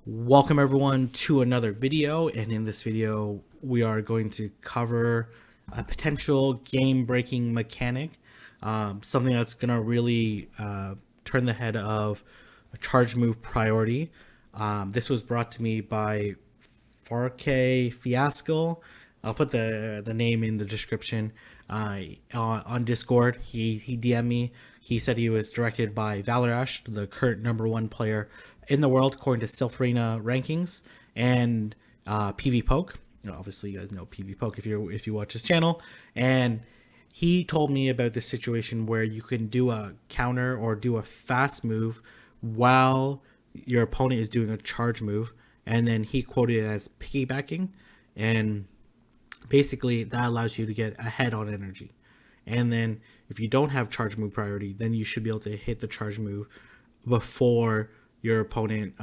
Welcome everyone to another video, and in this video we are going to cover a potential game-breaking mechanic, something that's going to really turn the head of a charge move priority. This was brought to me by FlarkeFiasco. I'll put the name in the description. On Discord, he DM'd me. He said he was directed by Valerash, the current #1 player in the world according to Self Arena rankings, and PvPoke. Obviously, you guys know PvPoke if you watch his channel. And he told me about this situation where you can do a counter or do a fast move while your opponent is doing a charge move, and then he quoted it as piggybacking, and basically that allows you to get ahead on energy. And then if you don't have charge move priority, then you should be able to hit the charge move before your opponent.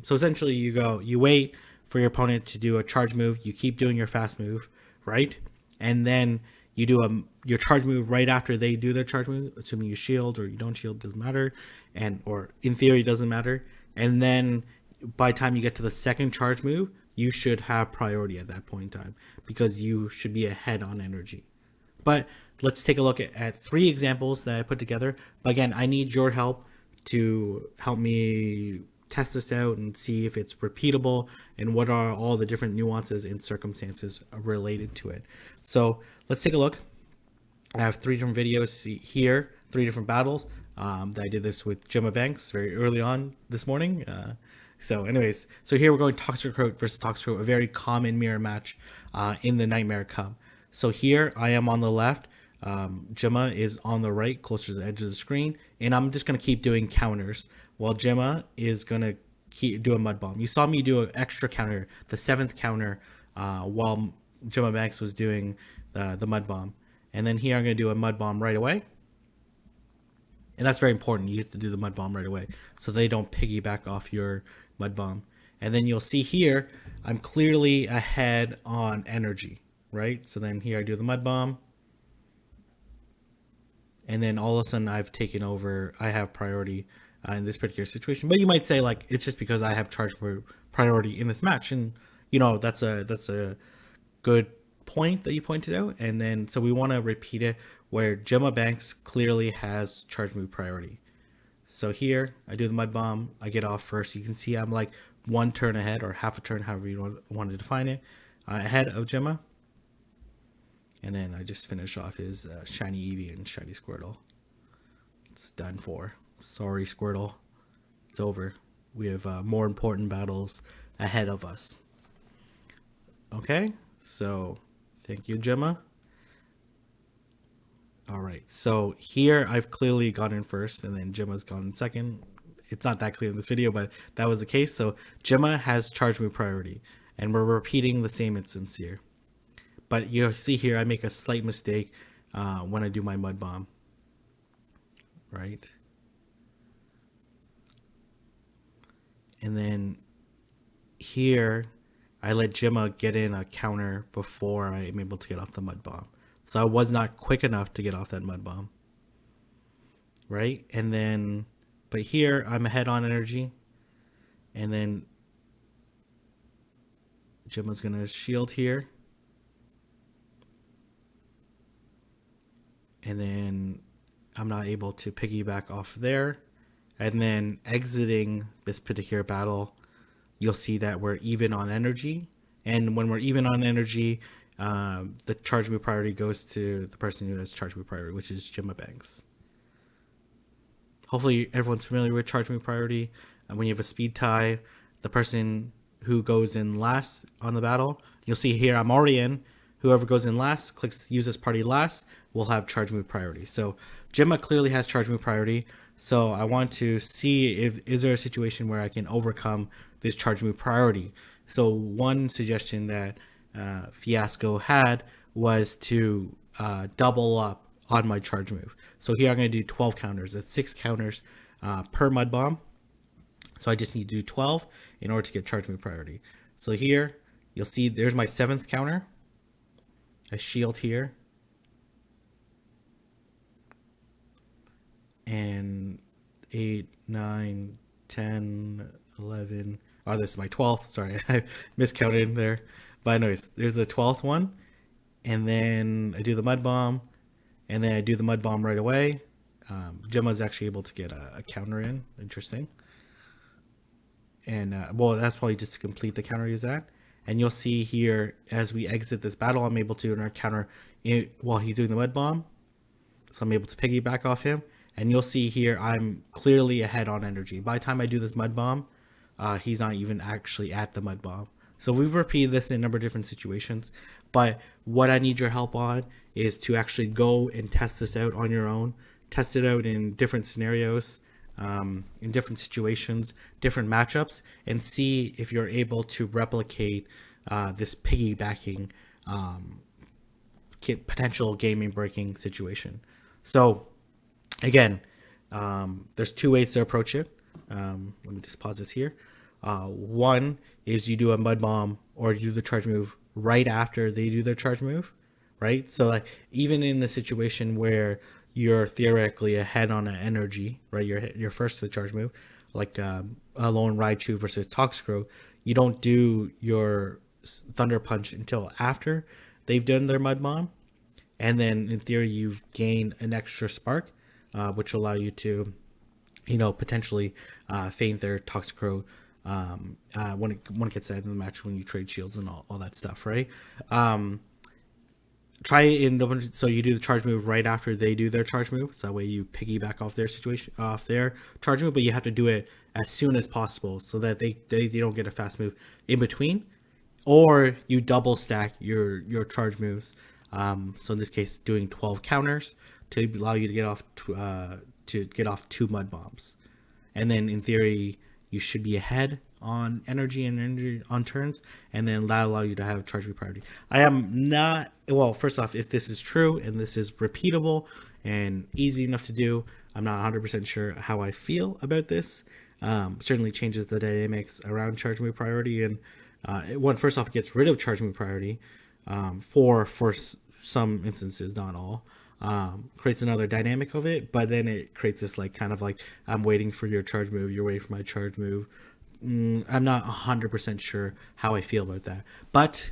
So essentially you wait for your opponent to do a charge move, you keep doing your fast move, right? And then you do your charge move right after they do their charge move, assuming you shield or you don't shield, doesn't matter, or in theory doesn't matter. And then by the time you get to the second charge move, you should have priority at that point in time because you should be ahead on energy. But let's take a look at 3 examples that I put together. Again, I need your help to help me test this out and see if it's repeatable and what are all the different nuances and circumstances related to it. So let's take a look. I have 3 different videos here, 3 different battles. That I did this with Gemma Banks very early on this morning. So here we're going Toxic Recruit versus Toxic Recruit, a very common mirror match in the Nightmare Cup. So here I am on the left. Gemma is on the right, closer to the edge of the screen, and I'm just going to keep doing counters while Gemma is going to keep doing Mud Bomb. You saw me do an extra counter, the 7th counter, while Gemma Banks was doing the Mud Bomb. And then here I'm going to do a Mud Bomb right away. And that's very important. You have to do the Mud Bomb right away so they don't piggyback off your Mud Bomb. And then you'll see here, I'm clearly ahead on energy, right? So then here I do the Mud Bomb. And then all of a sudden I've taken over. I have priority in this particular situation. But you might say, like, it's just because I have charge priority in this match. And, that's a good point that you pointed out. And then, so we want to repeat it where Gemma Banks clearly has charge move priority. So here I do the Mud Bomb. I get off first. You can see I'm like 1 turn ahead, or half a turn, however you want to define it, ahead of Gemma. And then I just finish off his shiny Eevee and shiny Squirtle. It's done for. Sorry, Squirtle. It's over. We have more important battles ahead of us. Okay, so thank you, Gemma. All right, so here I've clearly gone in first, and then Gemma's gone in second. It's not that clear in this video, but that was the case. So Gemma has charge move priority, and we're repeating the same instance here. But you'll see here I make a slight mistake when I do my Mud Bomb, right? And then here I let Gemma get in a counter before I am able to get off the Mud Bomb. So I was not quick enough to get off that Mud Bomb, right? And then, but here I'm ahead on energy, and then Gemma's gonna shield here. And then I'm not able to piggyback off there. And then exiting this particular battle, you'll see that we're even on energy. And when we're even on energy, the charge move priority goes to the person who has charge move priority, which is Gemma Banks. Hopefully everyone's familiar with charge move priority. When you have a speed tie, the person who goes in last on the battle, you'll see here I'm already in. Whoever goes in last, clicks use this party last, will have charge move priority. So Gemma clearly has charge move priority. So I want to see is there a situation where I can overcome this charge move priority. So one suggestion that Fiasco had was to double up on my charge move. So here I'm going to do 12 counters. That's 6 counters per Mud Bomb. So I just need to do 12 in order to get charge move priority. So here you'll see there's my 7th counter. I shield here. And 8, 9, 10, 11. Oh, this is my 12th. Sorry, I miscounted there. But anyways, there's the 12th one. And then I do the mud bomb. And then I do the mud bomb right away. Gemma's actually able to get a counter in. Interesting. And well, that's probably just to complete the counter he's at. And you'll see here as we exit this battle, I'm able to counter while he's doing the mud bomb. So I'm able to piggyback off him. And you'll see here I'm clearly ahead on energy. By the time I do this mud bomb, he's not even actually at the mud bomb. So we've repeated this in a number of different situations. But what I need your help on is to actually go and test this out on your own. Test it out in different scenarios, in different situations, different matchups, and see if you're able to replicate this piggybacking potential gaming breaking situation. So again, there's two ways to approach it. Let me just pause this here. One is you do a mud bomb or you do the charge move right after they do their charge move, right? So like even in the situation where you're theoretically ahead on an energy, right? You're first to the charge move, like a lone Raichu versus Toxicrow. You don't do your Thunder Punch until after they've done their mud bomb, and then in theory you've gained an extra spark, which will allow you to, potentially feint their Toxicrow when it gets out in the match when you trade shields and all that stuff, right? Try it in so you do the charge move right after they do their charge move, so that way you piggyback off their charge move, but you have to do it as soon as possible so that they don't get a fast move in between, or you double stack your charge moves. So in this case, doing 12 counters to allow you to get off 2 mud bombs, and then in theory you should be ahead on energy and energy on turns, and then that allow you to have charge move priority. I am not, well, first off, if this is true and this is repeatable and easy enough to do, I'm not 100% sure how I feel about this. Certainly changes the dynamics around charge move priority, and first off, it gets rid of charge move priority for some instances, not all. Creates another dynamic of it, but then it creates this kind of I'm waiting for your charge move, you're waiting for my charge move. I'm not 100% sure how I feel about that, but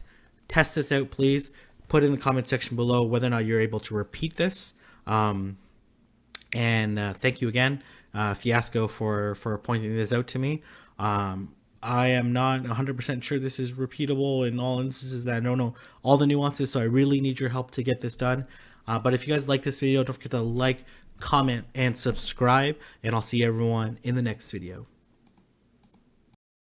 test this out, please. Put in the comment section below whether or not you're able to repeat this. And thank you again, Fiasco, for pointing this out to me. I am not 100% sure this is repeatable in all instances. I don't know all the nuances, so I really need your help to get this done. But if you guys like this video, don't forget to like, comment, and subscribe, and I'll see everyone in the next video.